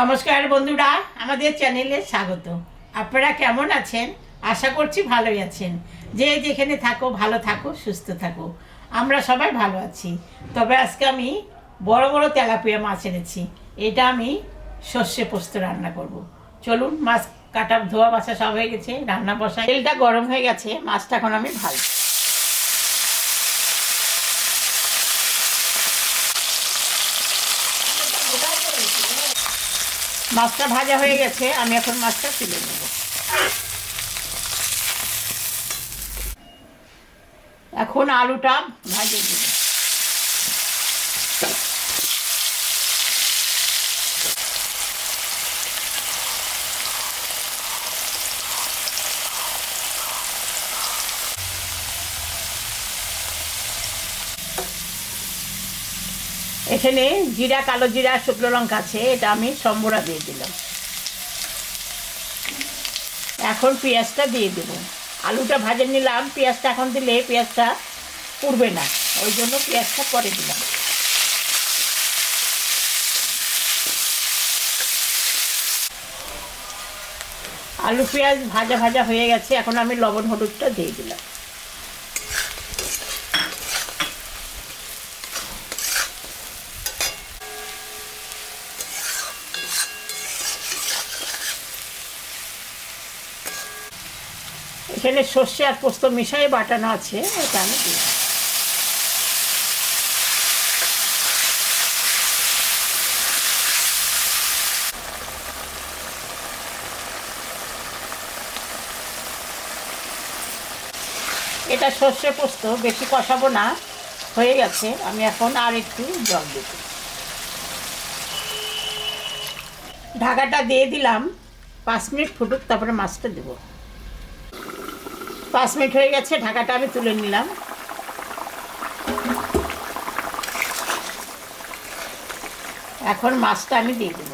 নমস্কার বন্ধুরা, আমাদের চ্যানেলে স্বাগত। আপনারা কেমন আছেন? আশা করছি ভালোই আছেন। যে যেখানে থাকো ভালো থাকো, সুস্থ থাকো। আমরা সবাই ভালো আছি। তবে আজকে আমি বড় বড় তেলাপিয়া মাছ এনেছি। এটা আমি সর্ষে পোস্ত রান্না করব। চলুন, মাছ কাটা ধোয়া বাছা সব হয়ে গেছে, রান্না বসাই। তেলটা গরম হয়ে গেছে, মাছটা এখন আমি ভাজবো। মাছটা ভাজা হয়ে গেছে, আমি এখন মাছটা তুলে নেব। এখন আলুটা ভাজে দেব। এখানে জিরা, কালো জিরা, শুকনো লঙ্কা আছে, এটা আমি সম্বরা দিয়ে দিলাম। এখন পেঁয়াজটা দিয়ে দেব। আলুটা ভাজে নিলাম, পেঁয়াজটা এখন দিলে পেঁয়াজটা পুড়বে না, ওই জন্য পেঁয়াজটা পরে দিলাম। আলু পেঁয়াজ ভাজা ভাজা হয়ে গেছে, এখন আমি লবণ হলুদটা দিয়ে দিলাম। এখানে সর্ষে আর পোস্ত মিশিয়ে বাটানো আছে, এটা আমি দিই। এটা সর্ষে পোস্ত, বেশি কষাবো না, হয়ে গেছে। আমি এখন আর একটু জল দেব। ঢাকাটা দিয়ে দিলাম, 5 মিনিট ফুটুক, তারপরে মাছটা দেব। 5 মিনিট হয়ে গেছে, ঢাকাটা আমি তুলে নিলাম। এখন মাছটা আমি দিয়ে দেব।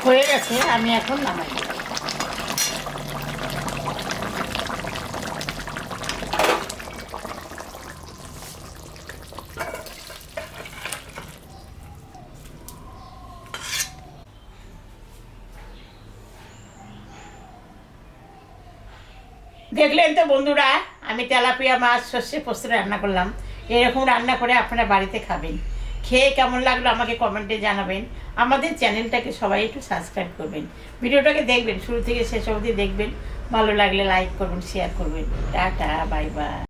হয়ে গেছে, আমি এখন নামাই দেব। দেখলেন তো বন্ধুরা, আমি তেলাপিয়া মাছ সর্ষে পোস্ত রান্না করলাম। এরকম রান্না করে আপনারা বাড়িতে খাবেন। খেয়ে কেমন লাগলো আমাকে কমেন্টে জানাবেন। আমাদের চ্যানেলটাকে সবাই একটু সাবস্ক্রাইব করবেন। ভিডিওটাকে দেখবেন, শুরু থেকে শেষ অবধি দেখবেন। ভালো লাগলে লাইক করবেন, শেয়ার করবেন। Tata, bye bye.